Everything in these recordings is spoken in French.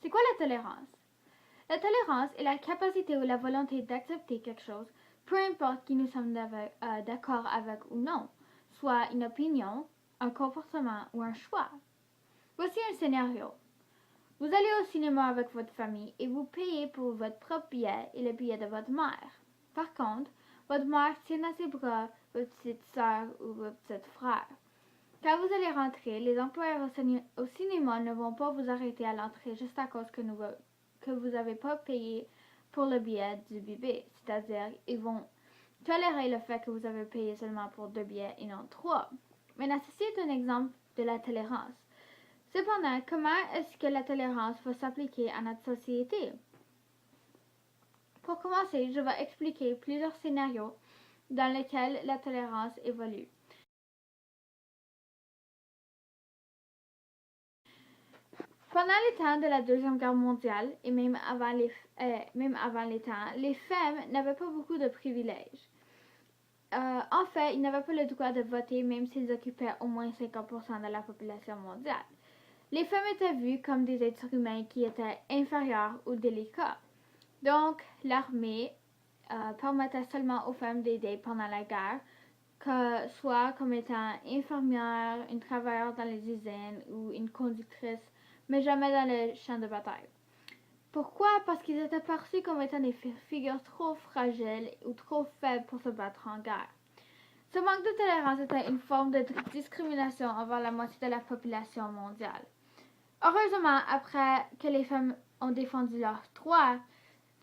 C'est quoi la tolérance? La tolérance est la capacité ou la volonté d'accepter quelque chose, peu importe qui nous sommes d'accord avec ou non, soit une opinion, un comportement ou un choix. Voici un scénario. Vous allez au cinéma avec votre famille et vous payez pour votre propre billet et le billet de votre mère. Par contre, votre mère tient à ses bras votre petite sœur ou votre petit frère. Quand vous allez rentrer, les employeurs au cinéma ne vont pas vous arrêter à l'entrée juste à cause que vous n'avez pas payé pour le billet du bébé. C'est-à-dire, ils vont tolérer le fait que vous avez payé seulement pour 2 billets et non 3. Maintenant, ceci est un exemple de la tolérance. Cependant, comment est-ce que la tolérance va s'appliquer à notre société? Pour commencer, je vais expliquer plusieurs scénarios dans lesquels la tolérance évolue. Pendant les temps de la Deuxième Guerre mondiale et même avant les temps, les femmes n'avaient pas beaucoup de privilèges. En fait, ils n'avaient pas le droit de voter même s'ils occupaient au moins 50% de la population mondiale. Les femmes étaient vues comme des êtres humains qui étaient inférieurs ou délicats. Donc, l'armée permettait seulement aux femmes d'aider pendant la guerre, que soit comme étant infirmière, une travailleuse dans les usines ou une conductrice, mais jamais dans le champ de bataille. Pourquoi? Parce qu'ils étaient perçus comme étant des figures trop fragiles ou trop faibles pour se battre en guerre. Ce manque de tolérance était une forme de discrimination envers la moitié de la population mondiale. Heureusement, après que les femmes ont défendu leurs droits,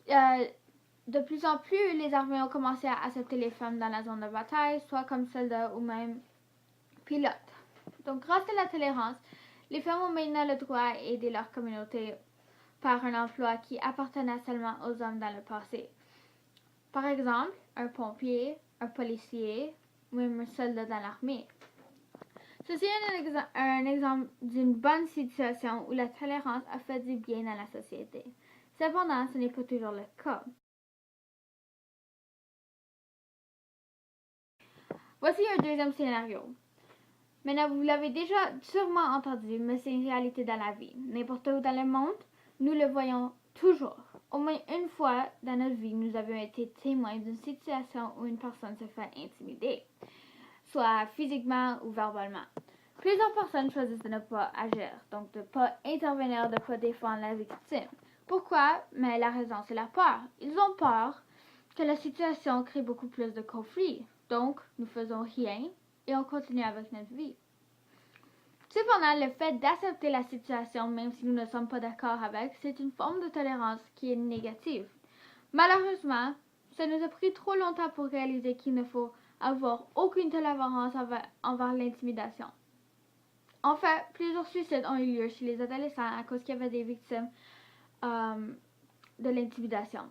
de plus en plus, les armées ont commencé à accepter les femmes dans la zone de bataille, soit comme soldats ou même pilotes. Donc, grâce à la tolérance, les femmes ont maintenant le droit d'aider leur communauté par un emploi qui appartenait seulement aux hommes dans le passé. Par exemple, un pompier, un policier ou même un soldat dans l'armée. Ceci est un exemple d'une bonne situation où la tolérance a fait du bien dans la société. Cependant, ce n'est pas toujours le cas. Voici un deuxième scénario. Maintenant, vous l'avez déjà sûrement entendu, mais c'est une réalité dans la vie. N'importe où dans le monde, nous le voyons toujours. Au moins une fois dans notre vie, nous avons été témoins d'une situation où une personne se fait intimider, soit physiquement ou verbalement. Plusieurs personnes choisissent de ne pas agir, donc de ne pas intervenir, de ne pas défendre la victime. Pourquoi? Mais la raison, c'est la peur. Ils ont peur que la situation crée beaucoup plus de conflits. Donc, nous faisons rien et on continue avec notre vie. Cependant, le fait d'accepter la situation, même si nous ne sommes pas d'accord avec, c'est une forme de tolérance qui est négative. Malheureusement, ça nous a pris trop longtemps pour réaliser qu'il ne faut avoir aucune tolérance envers l'intimidation. En fait, plusieurs suicides ont eu lieu chez les adolescents à cause qu'il y avait des victimes de l'intimidation.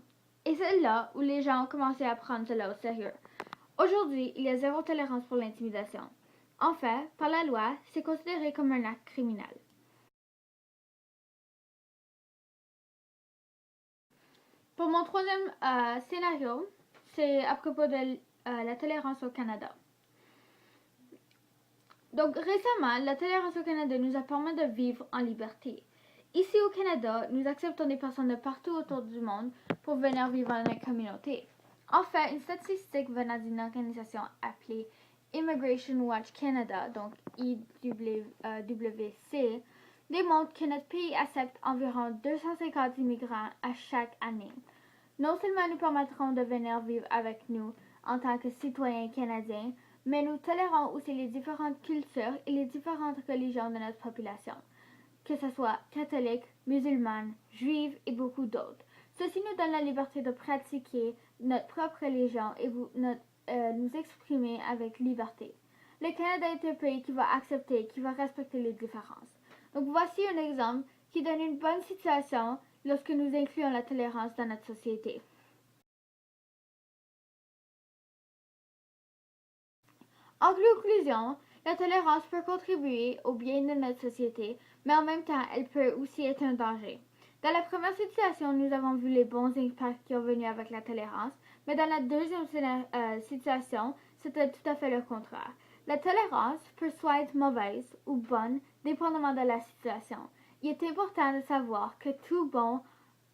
Et c'est là où les gens ont commencé à prendre cela au sérieux. Aujourd'hui, il y a zéro tolérance pour l'intimidation. En fait, par la loi, c'est considéré comme un acte criminel. Pour mon troisième scénario, c'est à propos de la tolérance au Canada. Donc récemment, la tolérance au Canada nous a permis de vivre en liberté. Ici au Canada, nous acceptons des personnes de partout autour du monde pour venir vivre dans notre communauté. En fait, une statistique venant d'une organisation appelée Immigration Watch Canada, donc IWC, démontre que notre pays accepte environ 250 immigrants à chaque année. Non seulement nous permettrons de venir vivre avec nous en tant que citoyens canadiens, mais nous tolérons aussi les différentes cultures et les différentes religions de notre population, que ce soit catholique, musulmane, juive et beaucoup d'autres. Ceci nous donne la liberté de pratiquer notre propre religion et nous exprimer avec liberté. Le Canada est un pays qui va accepter, qui va respecter les différences. Donc voici un exemple qui donne une bonne situation lorsque nous incluons la tolérance dans notre société. En conclusion, la tolérance peut contribuer au bien de notre société, mais en même temps, elle peut aussi être un danger. Dans la première situation, nous avons vu les bons impacts qui ont venu avec la tolérance, mais dans la deuxième situation, c'était tout à fait le contraire. La tolérance peut soit être mauvaise ou bonne, dépendamment de la situation. Il est important de savoir que tout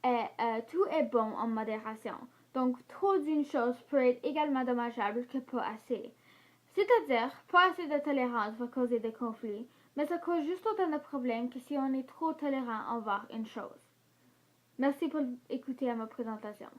est bon en modération. Donc, trop d'une chose peut être également dommageable que pas assez. C'est-à-dire, pas assez de tolérance va causer des conflits, mais ça cause juste autant de problèmes que si on est trop tolérant envers une chose. Merci pour écouter à ma présentation.